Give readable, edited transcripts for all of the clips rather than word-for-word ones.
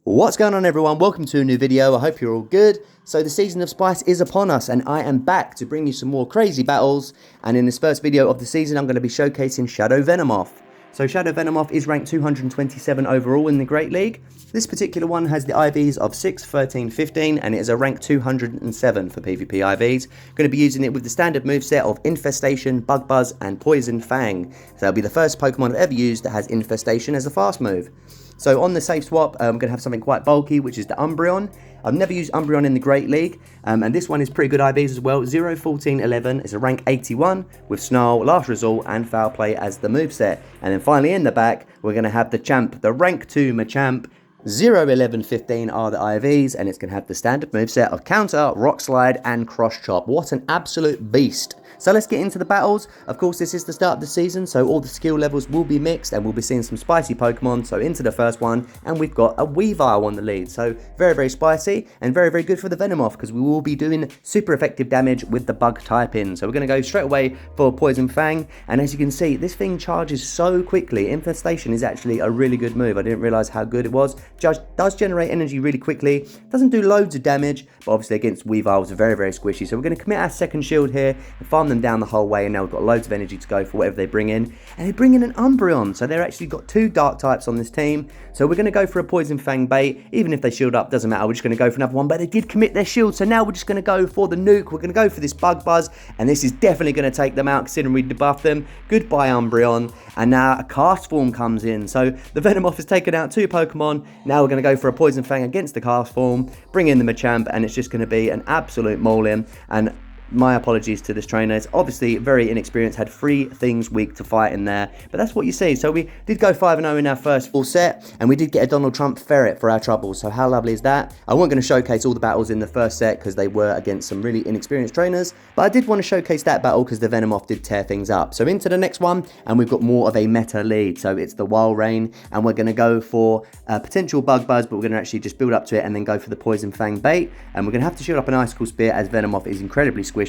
What's going on, everyone? Welcome to a new video. I hope you're all good. So the season of Spice is upon us and I am back to bring you some more crazy battles. And in this first video of the season, I'm going to be showcasing Shadow Venomoth. So Shadow Venomoth is ranked 227 overall in the Great League. This particular one has the IVs of 6, 13, 15 and it is a rank 207 for PvP IVs. Going to be using it with the standard moveset of Infestation, Bug Buzz and Poison Fang. So that'll be the first Pokemon I've ever used that has Infestation as a fast move. So on the safe swap, I'm going to have something quite bulky, which is the Umbreon. I've never used Umbreon in the Great League, and this one is pretty good IVs as well. 0, 14, 11 is a rank 81 with Snarl, Last Resort and Foul Play as the moveset. And then finally in the back, we're going to have the champ, the rank 2 Machamp. 0, 11, 15 are the IVs, and it's going to have the standard moveset of Counter, Rock Slide and Cross Chop. What an absolute beast. So let's get into the battles. Of course, this is the start of the season, so all the skill levels will be mixed and we'll be seeing some spicy Pokemon. So into the first one, and we've got a Weavile on the lead. So very, very spicy and very, very good for the Venomoth because we will be doing super effective damage with the bug type in. So we're going to go straight away for Poison Fang. And as you can see, this thing charges so quickly. Infestation is actually a really good move. I didn't realize how good it was. Just does generate energy really quickly. Doesn't do loads of damage, but obviously against Weaviles are very, very squishy. So we're going to commit our second shield here and farm them down the whole way, and now we've got loads of energy to go for whatever they bring in. And they bring in an Umbreon, so they're actually got two dark types on this team. So we're going to go for a Poison Fang bait. Even if they shield up, doesn't matter, we're just going to go for another one. But they did commit their shield, so now we're just going to go for the nuke. We're going to go for this Bug Buzz, and this is definitely going to take them out considering we debuffed them. Goodbye Umbreon. And now a Cast Form comes in, so the Venomoth has taken out two Pokemon. Now we're going to go for a Poison Fang against the Cast Form, bring in the Machamp, and it's just going to be an absolute maul-in. And my apologies to this trainer. It's obviously very inexperienced, had 3 things weak to fight in there, but that's what you see. So we did go 5-0 in our first full set, and we did get a Donald Trump ferret for our troubles. So how lovely is that? I wasn't going to showcase all the battles in the first set because they were against some really inexperienced trainers, but I did want to showcase that battle because the Venomoth did tear things up. So into the next one, and we've got more of a meta lead. So it's the Walrein, and we're going to go for a potential Bug Buzz, but we're going to actually just build up to it and then go for the Poison Fang bait, and we're going to have to shield up an Icicle Spear as Venomoth is incredibly squishy.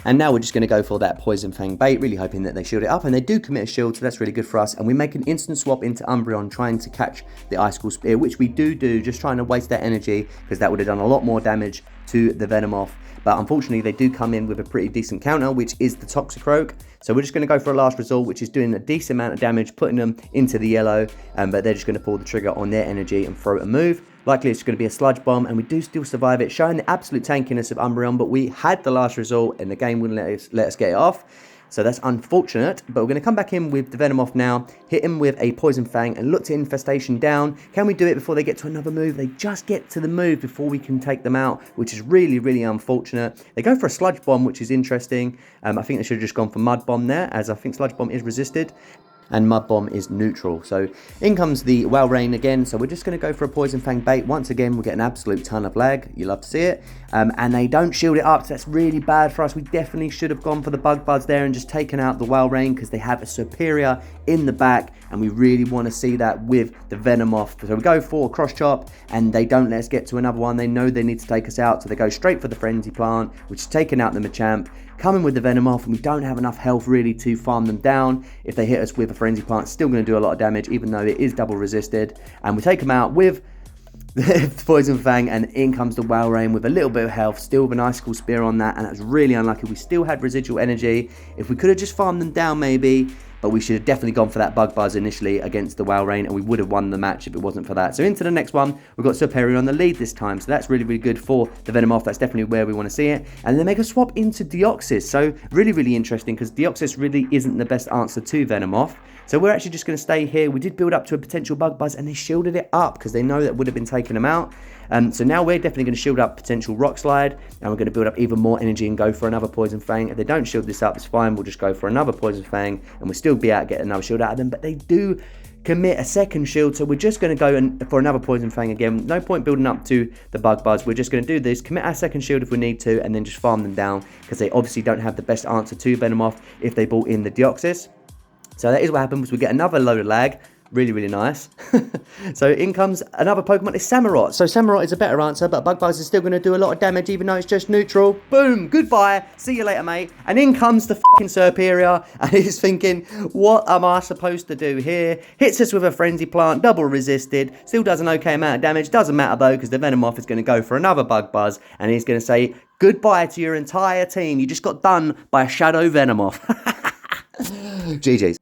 And now we're just going to go for that Poison Fang bait, really hoping that they shield it up, and they do commit a shield, so that's really good for us. And we make an instant swap into Umbreon, trying to catch the Icicle Spear, which we do, just trying to waste that energy because that would have done a lot more damage to the Venomoth. But unfortunately, they do come in with a pretty decent counter, which is the Toxicroak. So we're just going to go for a Last Resort, which is doing a decent amount of damage, putting them into the yellow, but they're just going to pull the trigger on their energy and throw a move. Likely it's going to be a Sludge Bomb, and we do still survive it, showing the absolute tankiness of Umbreon, but we had the Last Resort, and the game wouldn't let us get it off. So that's unfortunate, but we're going to come back in with the Venomoth now, hit him with a Poison Fang, and look to Infestation down. Can we do it before they get to another move? They just get to the move before we can take them out, which is really, really unfortunate. They go for a Sludge Bomb, which is interesting. I think they should have just gone for Mud Bomb there, as I think Sludge Bomb is resisted and Mud Bomb is neutral. So in comes the Walrein again. So we're just going to go for a Poison Fang bait. Once again, we'll get an absolute ton of lag. You love to see it. And they don't shield it up, so that's really bad for us. We definitely should have gone for the Bug Buzz there and just taken out the Walrein because they have a superior in the back, and we really want to see that with the Venomoth. So we go for Cross Chop, and they don't let us get to another one. They know they need to take us out, so they go straight for the Frenzy Plant, which is taking out the Machamp. Coming with the Venomoth, and we don't have enough health really to farm them down. If they hit us with a Frenzy Plant, it's still going to do a lot of damage, even though it is double resisted. And we take them out with the Poison Fang, and in comes the Walrein with a little bit of health, still with an Icicle Spear on that, and that's really unlucky. We still had residual energy. If we could have just farmed them down maybe, but we should have definitely gone for that Bug Buzz initially against the Walrein, and we would have won the match if it wasn't for that. So into the next one, we've got Superior on the lead this time, so that's really, really good for the Venomoth. That's definitely where we want to see it. And they make a swap into Deoxys, so really, really interesting because Deoxys really isn't the best answer to Venomoth. So we're actually just going to stay here. We did build up to a potential Bug Buzz, and they shielded it up because they know that would have been taking them out. So now we're definitely going to shield up potential Rock Slide, and we're going to build up even more energy and go for another Poison Fang. If they don't shield this up, it's fine. We'll just go for another Poison Fang, and we'll still be able to get another shield out of them. But they do commit a second shield, so we're just going to go for another Poison Fang again. No point building up to the Bug Buzz. We're just going to do this, commit our second shield if we need to, and then just farm them down because they obviously don't have the best answer to Venomoth if they brought in the Deoxys. So that is what happens. We get another load of lag. Really, really nice. So in comes another Pokemon, it's Samurott. So Samurott is a better answer, but Bug Buzz is still going to do a lot of damage, even though it's just neutral. Boom, goodbye, see you later, mate. And in comes the fucking Serperior, and he's thinking, what am I supposed to do here? Hits us with a Frenzy Plant, double resisted, still does an okay amount of damage. Doesn't matter though, because the Venomoth is going to go for another Bug Buzz, and he's going to say, goodbye to your entire team. You just got done by a Shadow Venomoth. GG's.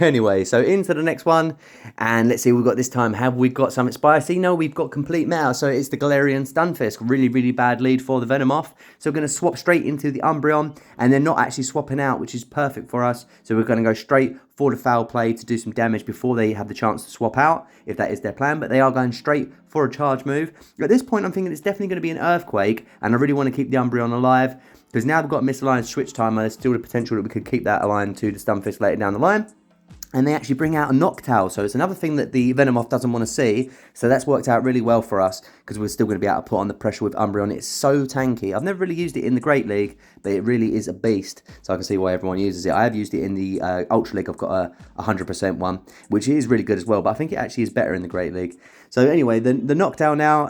Anyway, so into the next one, and let's see what we've got this time. Have we got something spicy? No, we've got complete meta, so it's the Galarian Stunfisk. Really, really bad lead for the Venomoth. So we're going to swap straight into the Umbreon, and they're not actually swapping out, which is perfect for us. So we're going to go straight for the foul play to do some damage before they have the chance to swap out, if that is their plan, but they are going straight for a charge move. At this point, I'm thinking it's definitely going to be an Earthquake, and I really want to keep the Umbreon alive, because now we've got a misaligned switch timer, there's still the potential that we could keep that aligned to the Stunfisk later down the line. And they actually bring out a Noctowl, so it's another thing that the Venomoth doesn't want to see. So that's worked out really well for us, because we're still going to be able to put on the pressure with Umbreon. It's so tanky. I've never really used it in the Great League, but it really is a beast. So I can see why everyone uses it. I have used it in the Ultra League. I've got a 100% one, which is really good as well. But I think it actually is better in the Great League. So anyway, the Noctowl now,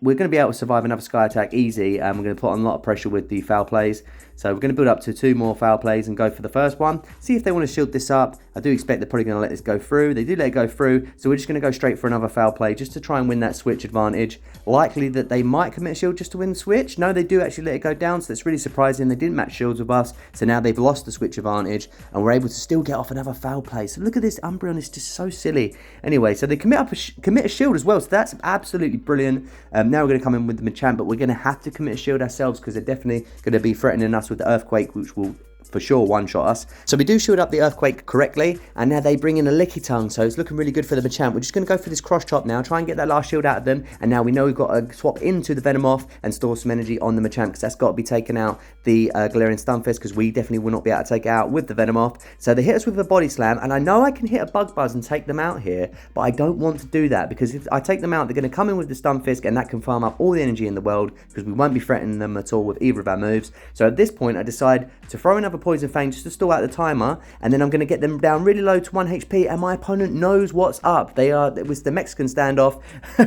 we're going to be able to survive another Sky Attack easy. We're going to put on a lot of pressure with the foul plays. So we're going to build up to 2 more foul plays and go for the first one. See if they want to shield this up. I do expect they're probably going to let this go through. They do let it go through. So we're just going to go straight for another foul play just to try and win that switch advantage. Likely that they might commit a shield just to win the switch. No, they do actually let it go down. So that's really surprising. They didn't match shields with us. So now they've lost the switch advantage. And we're able to still get off another foul play. So look at this. Umbreon is just so silly. Anyway, so they commit a shield as well. So that's absolutely brilliant. Now we're going to come in with the Machamp, but we're going to have to commit a shield ourselves, because they're definitely going to be threatening us with the Earthquake, which will for sure one-shot us. So we do shield up the Earthquake correctly, and now they bring in a Licky Tongue, so it's looking really good for the Machamp. We're just going to go for this cross chop now, try and get that last shield out of them, and now we know we've got to swap into the Venomoth and store some energy on the Machamp, because that's got to be taken out the Galarian Stunfisk, because we definitely will not be able to take it out with the Venomoth. So they hit us with a Body Slam, and I know I can hit a Bug Buzz and take them out here, but I don't want to do that, because if I take them out, they're going to come in with the Stunfisk, and that can farm up all the energy in the world, because we won't be threatening them at all with either of our moves. So at this point, I decide to throw another Poison Fang just to stall out the timer, and then I'm going to get them down really low to 1 HP, and my opponent knows what's up. It was the Mexican standoff.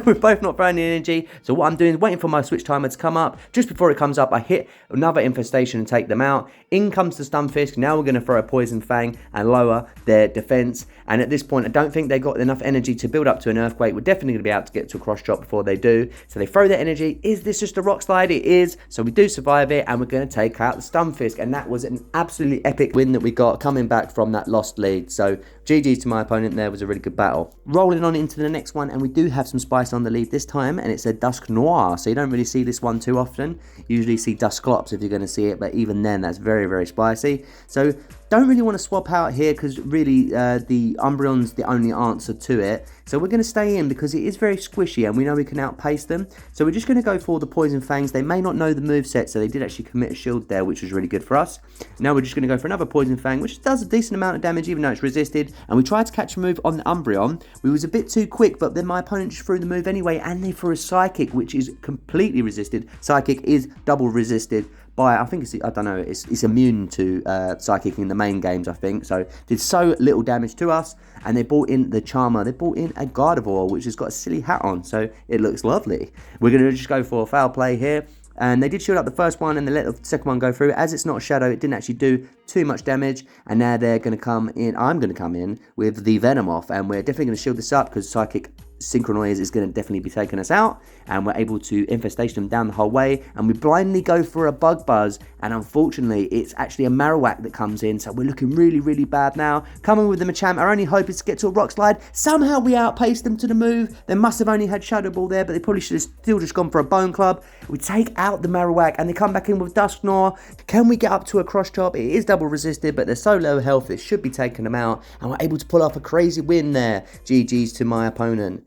We're both not throwing the energy, so what I'm doing is waiting for my switch timer to come up. Just before it comes up, I hit another Infestation and take them out. In comes the Stunfisk. Now we're going to throw a Poison Fang and lower their defense, and at this point I don't think they got enough energy to build up to an Earthquake. We're definitely going to be able to get to a cross chop before they do, so they throw their energy. Is this just a Rock Slide? It is, so we do survive it, and we're going to take out the Stunfisk, and that was an absolutely epic win that we got coming back from that lost lead. So GG's to my opponent there. Was a really good battle. Rolling on into the next one, and we do have some spice on the lead this time, and it's a Dusknoir, so you don't really see this one too often. You usually see Dusclops if you're going to see it, but even then that's very, very spicy. So don't really want to swap out here, because really the Umbreon's the only answer to it. So we're going to stay in, because it is very squishy and we know we can outpace them. So we're just going to go for the Poison Fangs. They may not know the moveset, so they did actually commit a shield there, which was really good for us. Now we're just going to go for another Poison Fang, which does a decent amount of damage even though it's resisted. And we tried to catch a move on the Umbreon. We was a bit too quick, but then my opponent just threw the move anyway, and they threw a Psychic, which is completely resisted. Psychic is double resisted by, I think I don't know, it's immune to Psychic in the main games, I think. So did so little damage to us, and they brought in the Charmer. They brought in a Gardevoir, which has got a silly hat on, so it looks lovely. We're going to just go for a foul play here, and they did shield up the first one, and they let the second one go through. As it's not a Shadow, it didn't actually do too much damage, and now they're going to come in. I'm going to come in with the Venomoth, and we're definitely going to shield this up, because Psychic Synchronoise is going to definitely be taking us out, and we're able to Infestation them down the whole way, and we blindly go for a Bug Buzz, and unfortunately it's actually a Marowak that comes in, so we're looking really, really bad now. Coming with the Machamp, our only hope is to get to a Rock Slide. Somehow we outpaced them to the move. They must have only had Shadow Ball there, but they probably should have still just gone for a Bone Club. We take out the Marowak, and they come back in with Dusknoir. Can we get up to a cross chop? It is double resisted, but they're so low health, it should be taking them out, and we're able to pull off a crazy win there. GG's to my opponent.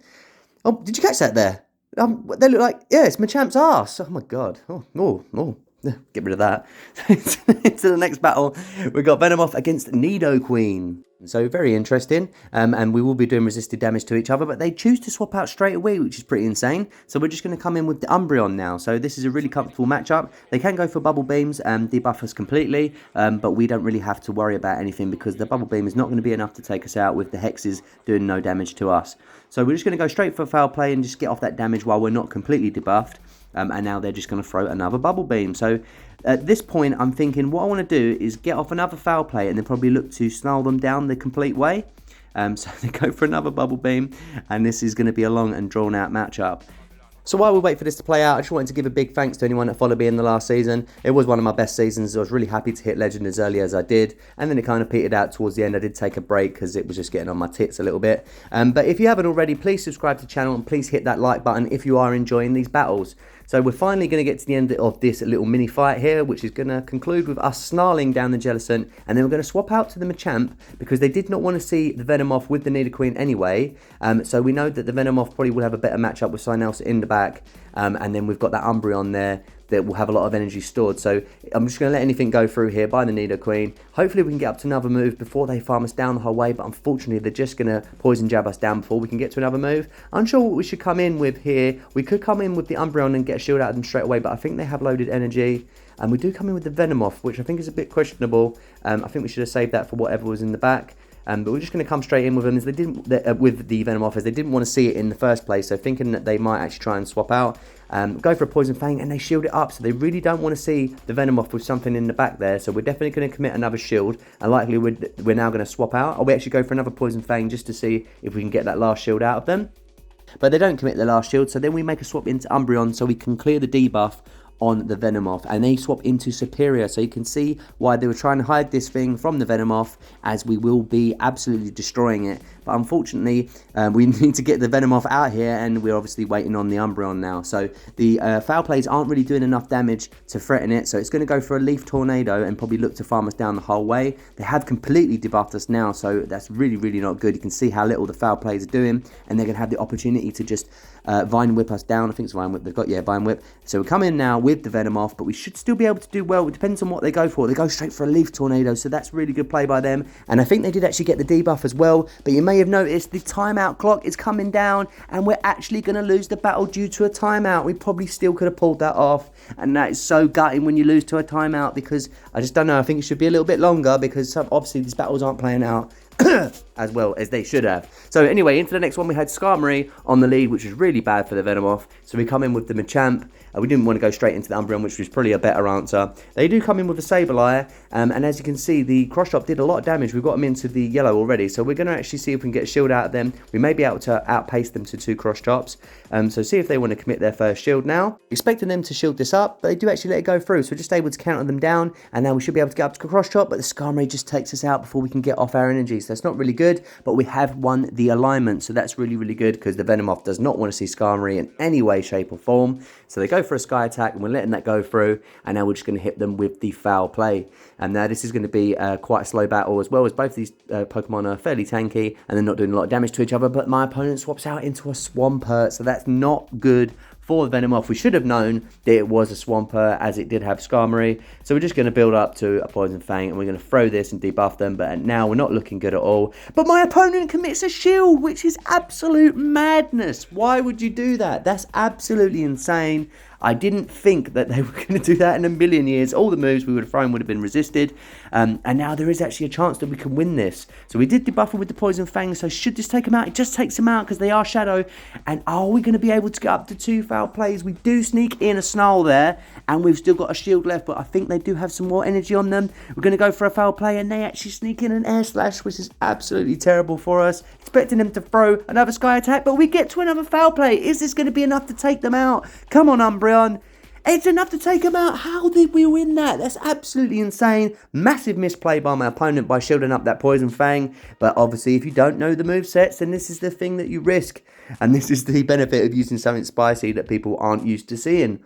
Oh, did you catch that there? They look like, yeah, it's Machamp's arse. Oh my god. Oh, Get rid of that. Into the next battle, we've got Venomoth against Nidoqueen. So very interesting, and we will be doing resisted damage to each other, but they choose to swap out straight away, which is pretty insane. So we're just going to come in with the Umbreon now. So this is a really comfortable matchup. They can go for Bubble Beams and debuff us completely, but we don't really have to worry about anything because the Bubble Beam is not going to be enough to take us out with the Hexes doing no damage to us. So we're just going to go straight for Foul Play and just get off that damage while we're not completely debuffed. And now they're just going to throw another Bubble Beam. So at this point, I'm thinking what I want to do is get off another Foul Play and then probably look to snarl them down the complete way. So they go for another Bubble Beam, and this is going to be a long and drawn out matchup. So while we wait for this to play out, I just wanted to give a big thanks to anyone that followed me in the last season. It was one of my best seasons. I was really happy to hit Legend as early as I did. And then it kind of petered out towards the end. I did take a break because it was just getting on my tits a little bit. But if you haven't already, please subscribe to the channel and please hit that like button if you are enjoying these battles. So we're finally going to get to the end of this little mini fight here, which is going to conclude with us snarling down the Jellicent, and then we're going to swap out to the Machamp because they did not want to see the Venomoth with the Nidoqueen anyway. So we know that the Venomoth probably will have a better matchup with something else in the back, and then we've got that Umbreon there that will have a lot of energy stored. So I'm just going to let anything go through here by the Nidoqueen. Hopefully we can get up to another move before they farm us down the whole way, but unfortunately they're just going to poison jab us down before we can get to another move. Unsure what we should come in with here. We could come in with the Umbreon and get a shield out of them straight away, but I think they have loaded energy. And we do come in with the Venomoth, which I think is a bit questionable. I think we should have saved that for whatever was in the back. But we're just going to come straight in with them as they didn't with the Venomoth, as they didn't want to see it in the first place. So thinking that they might actually try and swap out, go for a Poison Fang, and they shield it up. So they really don't want to see the Venomoth with something in the back there. So we're definitely going to commit another shield, and likely we're now going to swap out. Or we actually go for another Poison Fang just to see if we can get that last shield out of them. But they don't commit the last shield, so then we make a swap into Umbreon so we can clear the debuff on the Venomoth, and they swap into Superior, so you can see why they were trying to hide this thing from the Venomoth, as we will be absolutely destroying it. But unfortunately, we need to get the Venomoth out here, and we're obviously waiting on the Umbreon now. So the Foul Plays aren't really doing enough damage to threaten it, so it's going to go for a Leaf Tornado and probably look to farm us down the whole way. They have completely debuffed us now, so that's really, really not good. You can see how little the Foul Plays are doing, and they're going to have the opportunity to just Vine Whip us down. I think it's Vine Whip they've got, yeah, Vine Whip. So we come in now with the Venomoth, but we should still be able to do well. It depends on what they go for. They go straight for a Leaf Tornado, so that's really good play by them. And I think they did actually get the debuff as well, but you may have noticed the timeout clock is coming down, and we're actually going to lose the battle due to a timeout. We probably still could have pulled that off, and that is so gutting when you lose to a timeout, because I just don't know. I think it should be a little bit longer, because obviously these battles aren't playing out as well as they should have. So anyway, into the next one, we had Skarmory on the lead, which was really bad for the Venomoth. So we come in with the Machamp. We didn't want to go straight into the Umbreon, which was probably a better answer. They do come in with a Sableye, and as you can see, the Cross Chop did a lot of damage. We've got them into the yellow already, so we're going to actually see if we can get a shield out of them. We may be able to outpace them to 2 Cross Chops. So see if they want to commit their first shield now. Expecting them to shield this up, but they do actually let it go through, so we're just able to counter them down, and now we should be able to get up to Cross Chop, but the Skarmory just takes us out before we can get off our energy, so that's not really good, but we have won the alignment, so that's really, really good, because the Venomoth does not want to see Skarmory in any way, shape, or form. So they go for a Sky Attack, and we're letting that go through, and now we're just going to hit them with the Foul Play. And now this is going to be quite a slow battle, as well as both these Pokemon are fairly tanky, and they're not doing a lot of damage to each other, but my opponent swaps out into a Swampert, so that's not good for the Venomoth. We should have known that it was a Swampert, as it did have Skarmory. So we're just going to build up to a Poison Fang, and we're going to throw this and debuff them, but now we're not looking good at all. But my opponent commits a shield, which is absolute madness. Why would you do that? That's absolutely insane. I didn't think that they were going to do that in a million years. All the moves we would have thrown would have been resisted. And now there is actually a chance that we can win this. So we did debuff with the Poison Fang. So should this take them out? It just takes them out because they are Shadow. And are we going to be able to get up to 2 Foul Plays? We do sneak in a Snarl there. And we've still got a shield left. But I think they do have some more energy on them. We're going to go for a Foul Play. And they actually sneak in an Air Slash, which is absolutely terrible for us. Expecting them to throw another Sky Attack. But we get to another Foul Play. Is this going to be enough to take them out? Come on, Umbreon. It's enough to take him out. How did we win that? That's absolutely insane. Massive misplay by my opponent by shielding up that Poison Fang. But obviously, if you don't know the movesets, then this is the thing that you risk. And this is the benefit of using something spicy that people aren't used to seeing.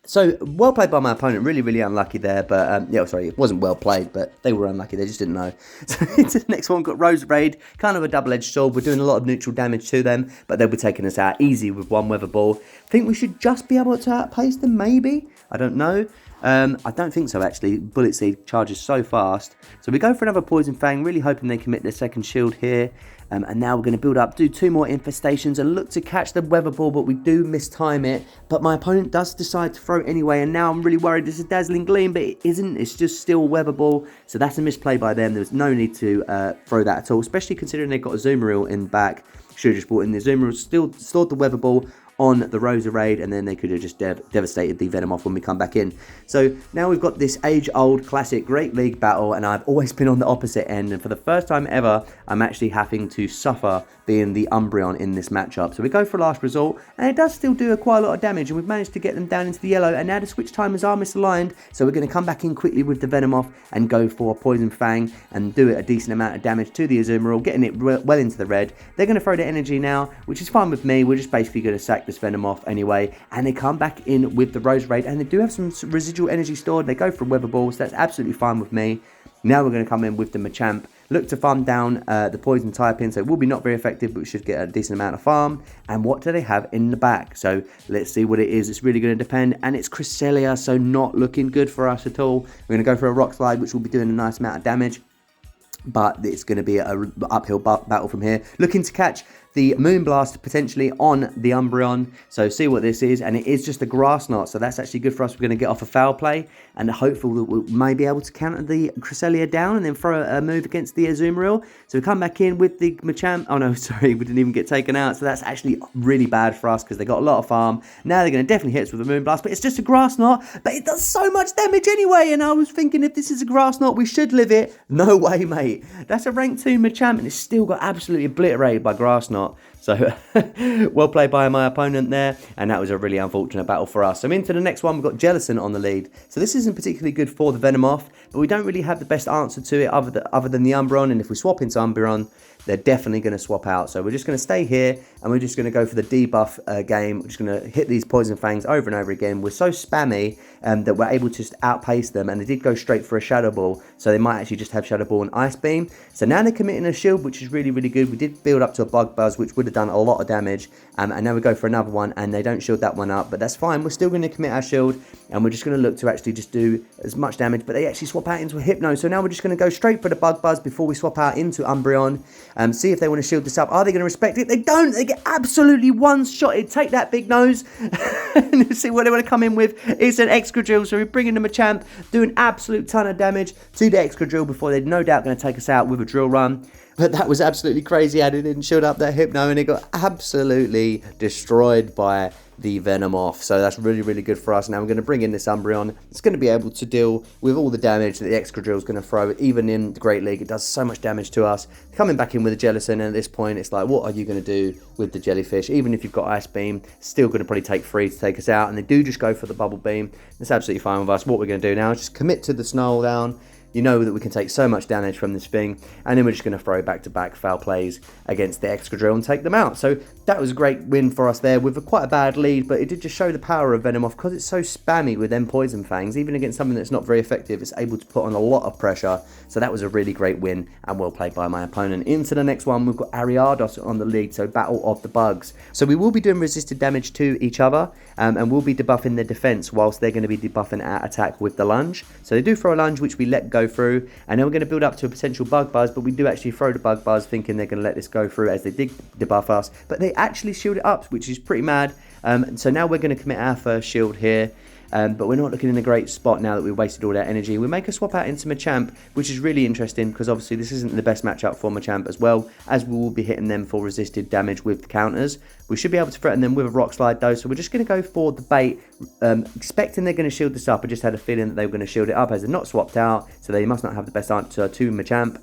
So, well played by my opponent. Really, really unlucky there. But, yeah, sorry, it wasn't well played, but they were unlucky. They just didn't know. So, into the next one, we've got Roserade. Kind of a double-edged sword. We're doing a lot of neutral damage to them, but they'll be taking us out easy with one Weather Ball. Think we should just be able to outpace them, maybe? I don't know. I don't think so, actually. Bullet Seed charges so fast. So we go for another Poison Fang, really hoping they commit their second shield here. And now we're going to build up, do 2 more infestations and look to catch the Weather Ball, but we do mistime it. But my opponent does decide to throw it anyway, and now I'm really worried. This is Dazzling Gleam, but it isn't. It's just still Weather Ball, so that's a misplay by them. There's no need to throw that at all, especially considering they've got a Azumarill in back. Should have just brought in the Azumarill, still stored the Weather Ball on the Roserade, and then they could have just devastated the Venomoth when we come back in. So now we've got this age-old classic Great League battle, and I've always been on the opposite end, and for the first time ever, I'm actually having to suffer being the Umbreon in this matchup. So we go for last resort, and it does still do quite a lot of damage, and we've managed to get them down into the yellow, and now the switch timers are misaligned, so we're going to come back in quickly with the Venomoth and go for Poison Fang and do a decent amount of damage to the Azumarill, getting it well into the red. They're going to throw the energy now, which is fine with me. We're just basically going to sack this Venomoth anyway, and they come back in with the Roserade, and they do have some residual energy stored. They go for Weather Ball, so that's absolutely fine with me. Now we're going to come in with the Machamp, look to farm down the poison type in, so it will be not very effective, but we should get a decent amount of farm. And what do they have in the back? So let's see what it is. It's really going to depend, and it's Cresselia, so not looking good for us at all. We're going to go for a Rock Slide, which will be doing a nice amount of damage, but it's going to be an uphill battle from here. Looking to catch the Moonblast potentially on the Umbreon. So see what this is, and it is just a Grass Knot, so that's actually good for us. We're going to get off a foul play, and hopefully we may be able to counter the Cresselia down and then throw a move against the Azumarill. So we come back in with the Machamp. Oh no, sorry, we didn't even get taken out, so that's actually really bad for us because they got a lot of farm. Now they're going to definitely hit us with a Moonblast, but it's just a Grass Knot, but it does so much damage anyway, and I was thinking if this is a Grass Knot, we should live it. No way, mate. That's a rank 2 Machamp, and it's still got absolutely obliterated by Grass Knot. So, well played by my opponent there, and that was a really unfortunate battle for us. So into the next one, we've got Jellicent on the lead. So this isn't particularly good for the Venomoth, but we don't really have the best answer to it other than the Umbreon, and if we swap into Umbreon, they're definitely going to swap out. So we're just going to stay here, and we're just going to go for the debuff game. We're just going to hit these Poison Fangs over and over again. We're so spammy that we're able to just outpace them, and they did go straight for a Shadow Ball, so they might actually just have Shadow Ball and Ice Beam. So now they're committing a shield, which is really, really good. We did build up to a Bug Buzz, which would have done a lot of damage, and now we go for another one, and they don't shield that one up, but that's fine. We're still going to commit our shield, and we're just going to look to actually just do as much damage, but they actually swap out into a Hypno, so now we're just going to go straight for the Bug Buzz before we swap out into Umbreon, see if they want to shield this up. Are they going to respect it? They don't. They get absolutely one-shotted. Take that, Big Nose. See what they want to come in with. It's an Excadrill, so we're bringing them a Machamp, doing absolute ton of damage to the Excadrill before they're no doubt going to take us out with a Drill Run. But that was absolutely crazy. I didn't shield up that Hypno, and it got absolutely destroyed by the Venomoth. So that's really, really good for us. Now we're going to bring in this Umbreon. It's going to be able to deal with all the damage that the Excadrill is going to throw. Even in the Great League, it does so much damage to us. Coming back in with a Jellicent, and at this point, it's like, what are you going to do with the Jellyfish? Even if you've got Ice Beam, still going to probably take 3 to take us out. And they do just go for the Bubble Beam. That's absolutely fine with us. What we're going to do now is just commit to the Snarl down. You know that we can take so much damage from this thing, and then we're just going to throw back-to-back foul plays against the Excadrill and take them out. So that was a great win for us there with quite a bad lead, but it did just show the power of Venomoth because it's so spammy with them Poison Fangs. Even against something that's not very effective, it's able to put on a lot of pressure. So that was a really great win and well played by my opponent. Into the next one, we've got Ariados on the lead, so Battle of the Bugs. So we will be doing resisted damage to each other, and we'll be debuffing their defense whilst they're going to be debuffing our attack with the lunge. So they do throw a lunge, which we let go through, and then we're going to build up to a potential Bug Buzz, but we do actually throw the Bug Buzz thinking they're going to let this go through as they did debuff us, but they actually shield it up, which is pretty mad. So now we're going to commit our first shield here. But we're not looking in a great spot now that we've wasted all that energy. We make a swap out into Machamp, which is really interesting because obviously this isn't the best matchup for Machamp as well, as we will be hitting them for resisted damage with the counters. We should be able to threaten them with a Rock Slide though, so we're just going to go for the bait, expecting they're going to shield this up. I just had a feeling that they were going to shield it up as they're not swapped out, so they must not have the best answer to Machamp.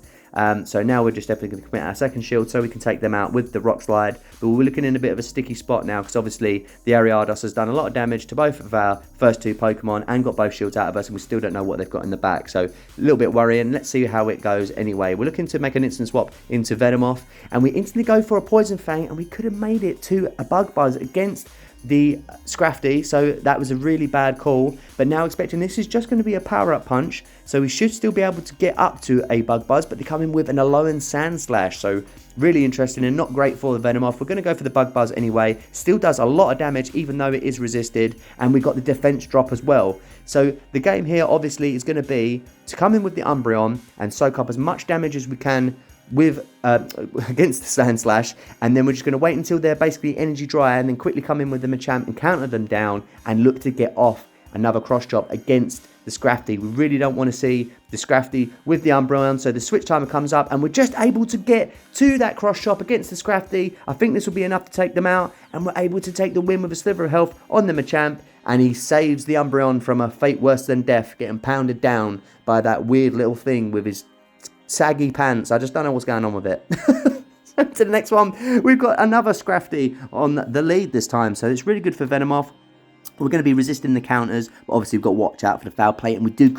So now we're just definitely going to commit our second shield so we can take them out with the Rock Slide. But we're looking in a bit of a sticky spot now because obviously the Ariados has done a lot of damage to both of our first 2 Pokemon and got both shields out of us, and we still don't know what they've got in the back. So a little bit worrying. Let's see how it goes anyway. We're looking to make an instant swap into Venomoth, and we instantly go for a Poison Fang, and we could have made it to a Bug Buzz against the Scrafty, so that was a really bad call. But now expecting this is just going to be a power-up punch, so we should still be able to get up to a Bug Buzz, but they come in with an Alolan Sand Slash, so really interesting and not great for the Venomoth. We're going to go for the Bug Buzz anyway. Still does a lot of damage even though it is resisted, and we got the defense drop as well. So the game here obviously is going to be to come in with the Umbreon and soak up as much damage as we can with against the Sandslash, and then we're just going to wait until they're basically energy dry and then quickly come in with the Machamp and counter them down and look to get off another cross chop against the Scrafty. We really don't want to see the Scrafty with the Umbreon, so the switch timer comes up and we're just able to get to that cross chop against the Scrafty. I think this will be enough to take them out, and we're able to take the win with a sliver of health on the Machamp, and he saves the Umbreon from a fate worse than death, getting pounded down by that weird little thing with his saggy pants. I just don't know what's going on with it. So to the next one, we've got another Scrafty on the lead this time, so it's really good for Venomoth. We're going to be resisting the counters, but obviously we've got to watch out for the foul play, and we do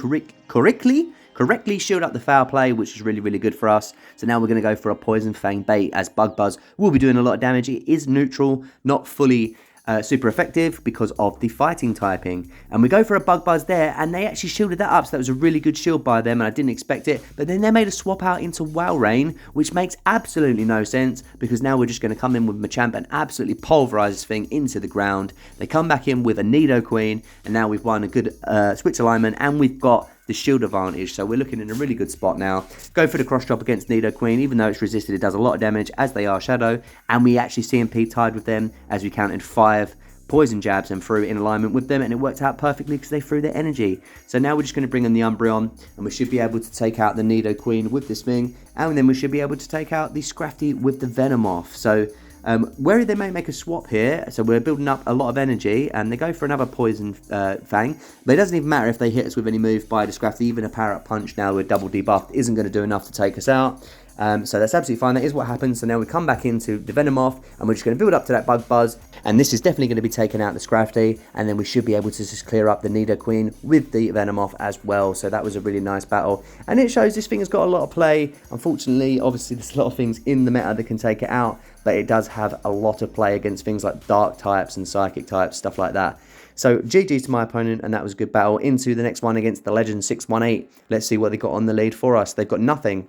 correctly shield up the foul play, which is really, really good for us. So now we're going to go for a Poison Fang bait, as Bug Buzz will be doing a lot of damage. It is neutral, not fully super effective because of the fighting typing, and we go for a Bug Buzz there, and they actually shielded that up, so that was a really good shield by them, and I didn't expect it. But then they made a swap out into Walrein, which makes absolutely no sense, because now we're just going to come in with Machamp and absolutely pulverize this thing into the ground. They come back in with a Nidoqueen, and now we've won a good switch alignment, and we've got the shield advantage, so we're looking in a really good spot now. Go for the cross drop against Nidoqueen. Even though it's resisted, it does a lot of damage, as they are Shadow, and we actually CMP tied with them as we counted 5 poison jabs and threw in alignment with them, and it worked out perfectly because they threw their energy. So now we're just going to bring in the Umbreon, and we should be able to take out the Nidoqueen with this thing, and then we should be able to take out the Scrafty with the Venomoth. So where they may make a swap here, so we're building up a lot of energy, and they go for another Poison Fang, but it doesn't even matter if they hit us with any move by the Scrafty. Even a Power Up Punch now with double debuffed isn't going to do enough to take us out. So that's absolutely fine. That is what happens. So now we come back into the Venomoth, and we're just going to build up to that Bug Buzz, and this is definitely going to be taking out the Scrafty, and then we should be able to just clear up the Nidoqueen with the Venomoth as well. So that was a really nice battle, and it shows this thing has got a lot of play. Unfortunately, obviously there's a lot of things in the meta that can take it out, but it does have a lot of play against things like Dark types and Psychic types, stuff like that. So GG's to my opponent, and that was a good battle. Into the next one against the Legend 618. Let's see what they got on the lead for us. They've got nothing.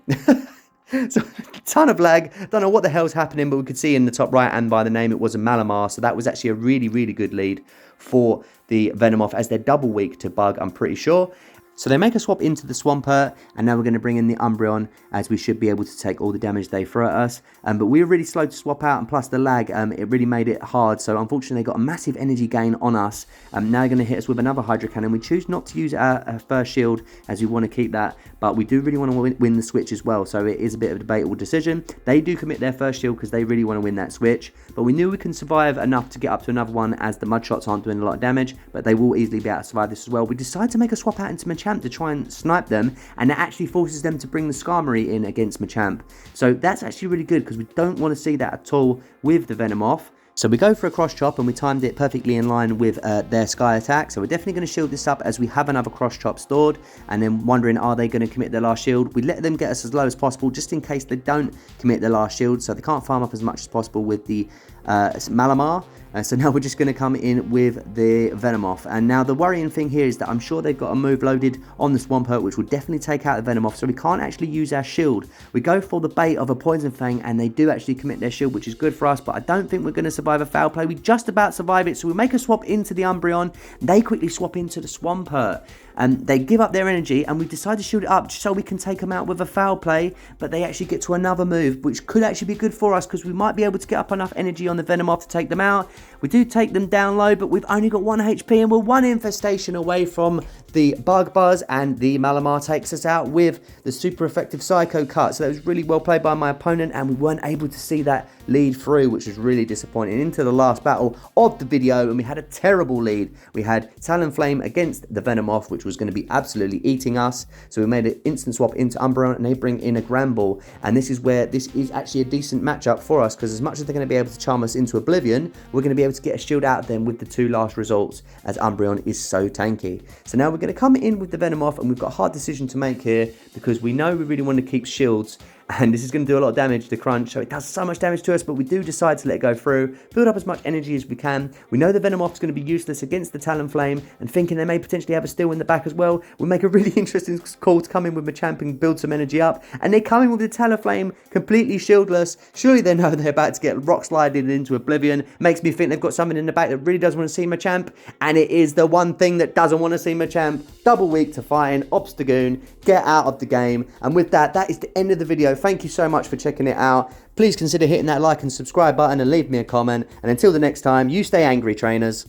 So a ton of lag. Don't know what the hell's happening, but we could see in the top right and by the name it was a Malamar. So that was actually a really, really good lead for the Venomoth, as they're double weak to Bug, I'm pretty sure. So they make a swap into the Swampert, and now we're going to bring in the Umbreon, as we should be able to take all the damage they throw at us. But we were really slow to swap out, and plus the lag, it really made it hard. So unfortunately, they got a massive energy gain on us. Now they're going to hit us with another Hydro Cannon. We choose not to use our first shield, as we want to keep that, but we do really want to win the switch as well. So it is a bit of a debatable decision. They do commit their first shield because they really want to win that switch, but we knew we can survive enough to get up to another one, as the mud shots aren't doing a lot of damage, but they will easily be able to survive this as well. We decide to make a swap out into Machamp to try and snipe them, and it actually forces them to bring the Skarmory in against Machamp. So that's actually really good, because we don't want to see that at all with the Venomoth. So we go for a cross chop, and we timed it perfectly in line with their Sky attack. So we're definitely going to shield this up, as we have another cross chop stored, and then wondering, are they going to commit their last shield? We let them get us as low as possible, just in case they don't commit their last shield, so they can't farm up as much as possible with the Malamar. So now we're just going to come in with the Venomoth. And now the worrying thing here is that I'm sure they've got a move loaded on the Swampert, which will definitely take out the Venomoth, so we can't actually use our shield. We go for the bait of a Poison Fang, and they do actually commit their shield, which is good for us, but I don't think we're going to survive a foul play. We just about survive it, so we make a swap into the Umbreon. They quickly swap into the Swampert, and they give up their energy, and we decide to shield it up just so we can take them out with a foul play, but they actually get to another move, which could actually be good for us, because we might be able to get up enough energy on the Venomoth to take them out. We do take them down low, but we've only got 1 HP, and we're 1 infestation away from the Bug Buzz, and the Malamar takes us out with the super effective Psycho Cut. So that was really well played by my opponent, and we weren't able to see that lead through, which was really disappointing. Into the last battle of the video, and we had a terrible lead. We had Talonflame against the Venomoth, which was going to be absolutely eating us. So we made an instant swap into Umbreon, and they bring in a Granbull, and this is where this is actually a decent matchup for us, because as much as they're going to be able to charm us into oblivion, we're going to be able to get a shield out of them with the 2 last results, as Umbreon is so tanky. So now we're going to come in with the Venomoth, and we've got a hard decision to make here, because we know we really want to keep shields, and this is going to do a lot of damage to Crunch, so it does so much damage to us, but we do decide to let it go through, build up as much energy as we can. We know the Venomoth's going to be useless against the Talonflame, and thinking they may potentially have a Steel in the back as well, we'll make a really interesting call to come in with Machamp and build some energy up, and they come in with the Talonflame completely shieldless. Surely they know they're about to get rock slided into oblivion. Makes me think they've got something in the back that really does want to see Machamp, and it is the one thing that doesn't want to see Machamp. Double weak to fighting, Obstagoon, get out of the game. And with that, that is the end of the video. Thank you so much for checking it out. Please consider hitting that like and subscribe button and leave me a comment. And until the next time, you stay angry, trainers.